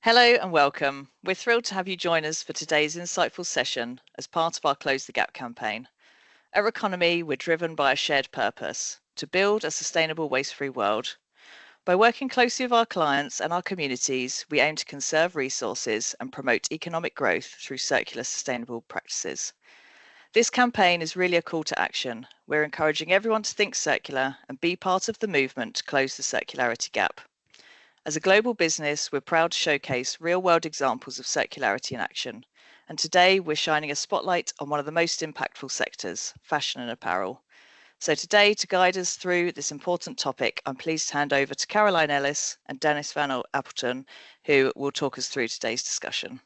Hello and welcome. We're thrilled to have you join us for today's insightful session as part of our Close the Gap campaign. At Economy, we're driven by a shared purpose to build a sustainable waste-free world. By working closely with our clients and our communities, we aim to conserve resources and promote economic growth through circular sustainable practices. This campaign is really a call to action. We're encouraging everyone to think circular and be part of the movement to close the circularity gap. As a global business, we're proud to showcase real-world examples of circularity in action. And today, we're shining a spotlight on one of the most impactful sectors, fashion and apparel. So today, to guide us through this important topic, I'm pleased to hand over to Caroline Ellis and Dennis Van Appleton, who will talk us through today's discussion.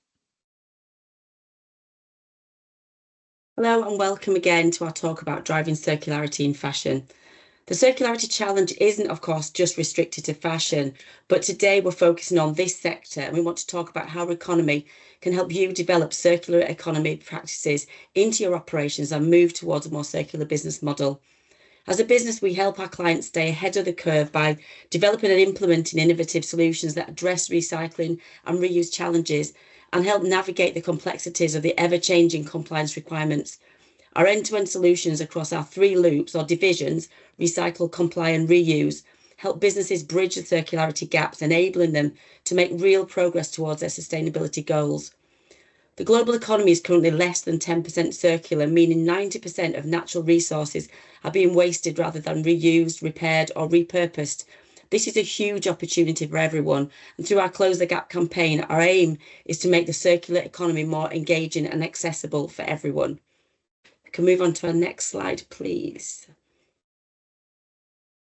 Hello and welcome again to our talk about driving circularity in fashion. The Circularity Challenge isn't, of course, just restricted to fashion, but today we're focusing on this sector and we want to talk about how Economy can help you develop circular economy practices into your operations and move towards a more circular business model. As a business, we help our clients stay ahead of the curve by developing and implementing innovative solutions that address recycling and reuse challenges and help navigate the complexities of the ever-changing compliance requirements. Our end-to-end solutions across our 3 loops or divisions, recycle, comply and reuse, help businesses bridge the circularity gaps, enabling them to make real progress towards their sustainability goals. The global economy is currently less than 10% circular, meaning 90% of natural resources are being wasted rather than reused, repaired or repurposed. This is a huge opportunity for everyone, and through our Close the Gap campaign, our aim is to make the circular economy more engaging and accessible for everyone. Can move on to our next slide, please.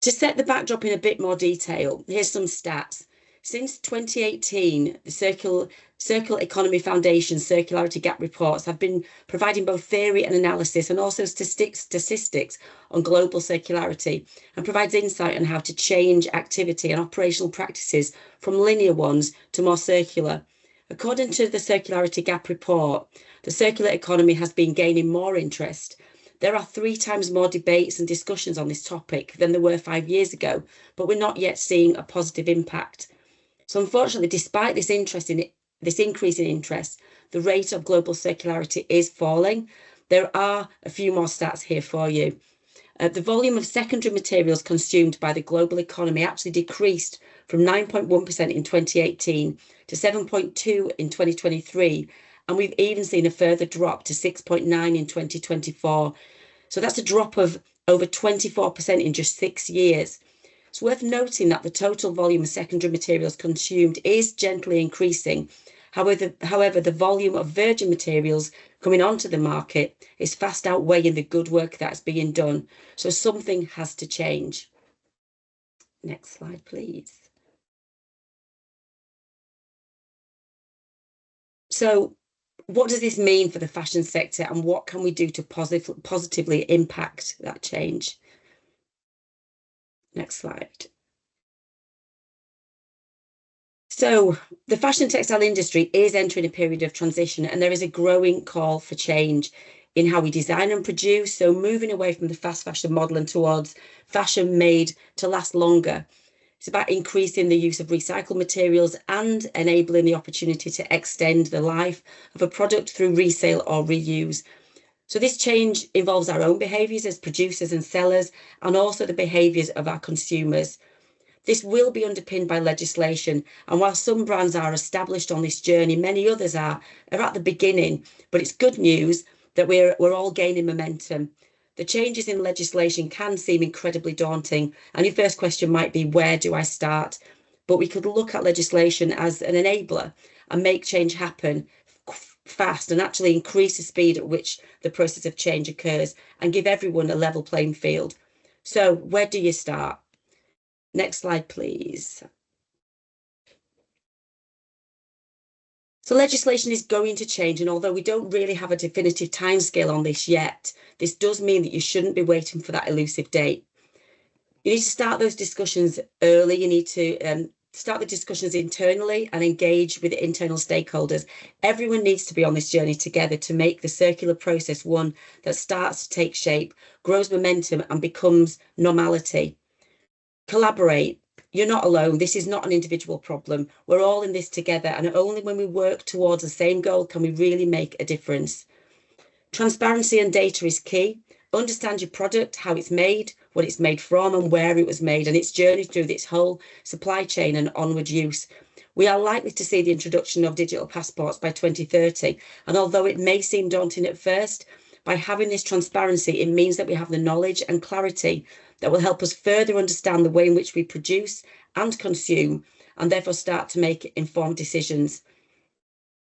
To set the backdrop in a bit more detail, here's some stats. Since 2018, the Circular Economy Foundation Circularity Gap reports have been providing both theory and analysis and also statistics on global circularity and provides insight on how to change activity and operational practices from linear ones to more circular. According to the Circularity Gap report, the circular economy has been gaining more interest. There are 3 times more debates and discussions on this topic than there were 5 years ago, but we're not yet seeing a positive impact. So unfortunately, despite this increase in interest, the rate of global circularity is falling. There are a few more stats here for you. The volume of secondary materials consumed by the global economy actually decreased from 9.1% in 2018 to 7.2% in 2023, and we've even seen a further drop to 6.9% in 2024. So that's a drop of over 24% in just 6 years. It's worth noting that the total volume of secondary materials consumed is gently increasing. However, the volume of virgin materials coming onto the market is fast outweighing the good work that's being done. So something has to change. Next slide, please. So what does this mean for the fashion sector and what can we do to positively impact that change? Next slide. So the fashion textile industry is entering a period of transition and there is a growing call for change in how we design and produce. So moving away from the fast fashion model and towards fashion made to last longer. It's about increasing the use of recycled materials and enabling the opportunity to extend the life of a product through resale or reuse. So this change involves our own behaviours as producers and sellers and also the behaviours of our consumers. This will be underpinned by legislation, and while some brands are established on this journey, many others are at the beginning, but it's good news that we're all gaining momentum. The changes in legislation can seem incredibly daunting, and your first question might be, where do I start? But we could look at legislation as an enabler and make change happen fast and actually increase the speed at which the process of change occurs and give everyone a level playing field. So where do you start? Next slide, please. So legislation is going to change, and although we don't really have a definitive timescale on this yet, this does mean that you shouldn't be waiting for that elusive date. You need to start those discussions early. You need to start the discussions internally and engage with internal stakeholders. Everyone needs to be on this journey together to make the circular process one that starts to take shape, grows momentum and becomes normality. Collaborate. you're not alone. This is not an individual problem. We're all in this together, and only when we work towards the same goal can we really make a difference. Transparency and data is key. Understand your product, how it's made, what it's made from, and where it was made, and its journey through its whole supply chain and onward use. We are likely to see the introduction of digital passports by 2030, and although it may seem daunting at first, by having this transparency, it means that we have the knowledge and clarity that will help us further understand the way in which we produce and consume, and therefore start to make informed decisions.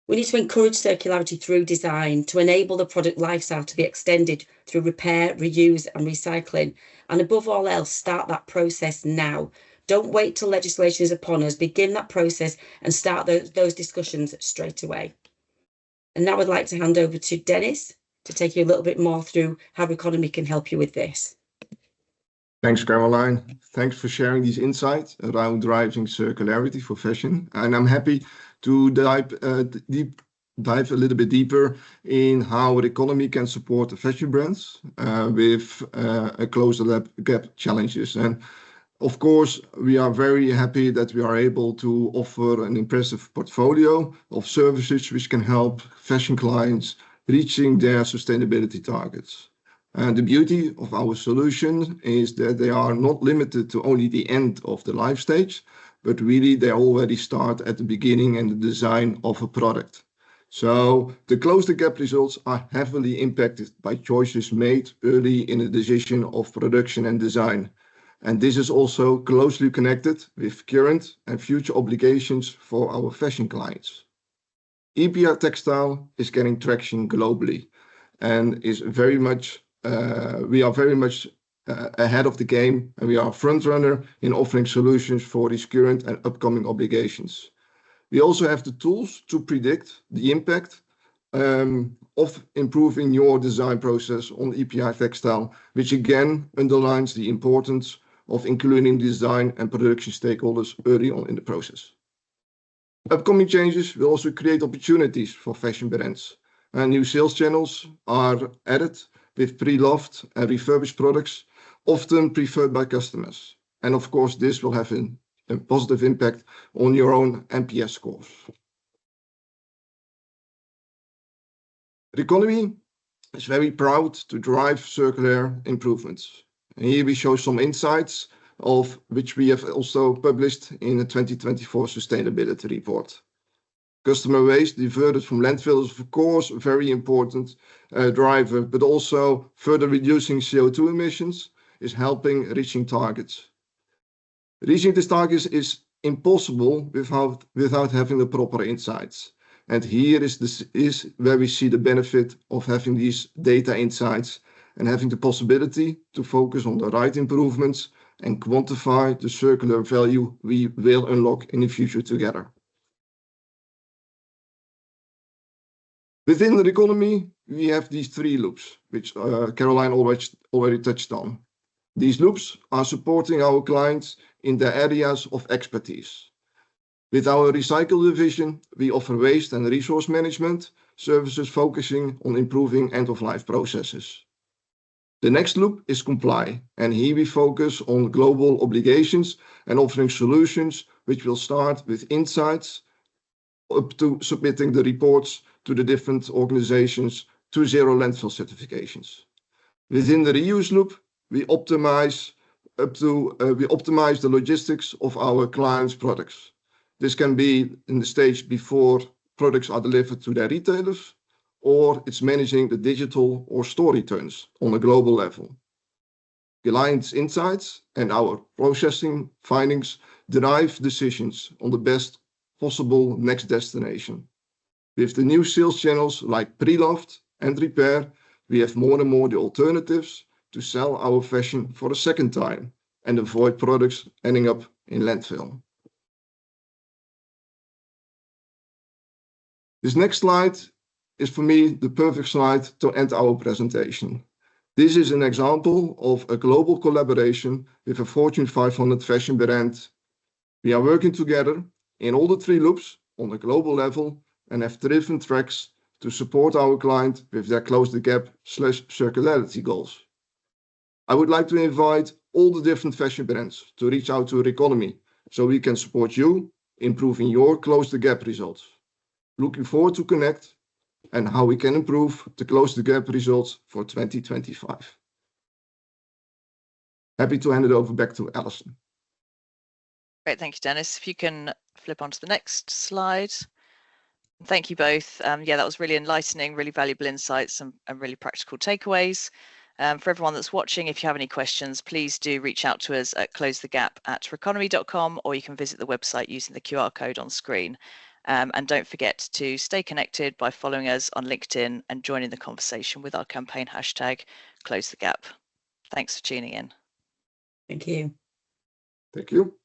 We need to encourage circularity through design to enable the product lifecycle to be extended through repair, reuse, and recycling. And above all else, start that process now. Don't wait till legislation is upon us. Begin that process and start those discussions straight away. And now I'd like to hand over to Dennis to take you a little bit more through how Economy can help you with this. Thanks, Caroline. Thanks for sharing these insights around driving circularity for fashion. And I'm happy to dive a little bit deeper in how Economy can support the fashion brands with a closer gap challenges. And of course, we are very happy that we are able to offer an impressive portfolio of services which can help fashion clients reaching their sustainability targets. And the beauty of our solution is that they are not limited to only the end of the life stage, but really they already start at the beginning and the design of a product. So the close the gap results are heavily impacted by choices made early in the decision of production and design. And this is also closely connected with current and future obligations for our fashion clients. EPR Textile is getting traction globally and is very much, we are very much ahead of the game, and we are a front runner in offering solutions for these current and upcoming obligations. We also have the tools to predict the impact of improving your design process on EPR Textile, which again underlines the importance of including design and production stakeholders early on in the process. Upcoming changes will also create opportunities for fashion brands. New sales channels are added with pre-loved and refurbished products, often preferred by customers. And of course, this will have a positive impact on your own NPS scores. The Economy is very proud to drive circular improvements. And here we show some insights of which we have also published in the 2024 sustainability report. Customer waste diverted from landfill is of course a very important driver, but also further reducing CO2 emissions is helping reaching targets. Reaching these targets is impossible without having the proper insights. And here is where we see the benefit of having these data insights and having the possibility to focus on the right improvements and quantify the circular value we will unlock in the future together. Within the Economy, we have these 3 loops, which Caroline already touched on. These loops are supporting our clients in their areas of expertise. With our Recycle division, we offer waste and resource management services focusing on improving end-of-life processes. The next loop is Comply, and here we focus on global obligations and offering solutions which will start with insights up to submitting the reports to the different organizations to zero landfill certifications. Within the Reuse loop, we optimize the logistics of our clients' products. This can be in the stage before products are delivered to their retailers, or it's managing the digital or store returns on a global level. Clients' insights and our processing findings drive decisions on the best possible next destination. With the new sales channels like pre-loved and repair, we have more and more the alternatives to sell our fashion for a second time and avoid products ending up in landfill. This next slide is for me the perfect slide to end our presentation. This is an example of a global collaboration with a Fortune 500 fashion brand. We are working together in all the 3 loops on a global level and have driven tracks to support our client with their close the gap/circularity goals. I would like to invite all the different fashion brands to reach out to Economy so we can support you improving your Close the Gap results. Looking forward to connect and how we can improve the Close the Gap results for 2025. Happy to hand it over back to Alison. Great, thank you, Dennis. If you can flip on to the next slide. Thank you both. Yeah, that was really enlightening, really valuable insights and really practical takeaways. For everyone that's watching, if you have any questions, please do reach out to us at closethegap@reconomy.com, or you can visit the website using the QR code on screen. And don't forget to stay connected by following us on LinkedIn and joining the conversation with our campaign hashtag #CloseTheGap. Thanks for tuning in. Thank you. Thank you.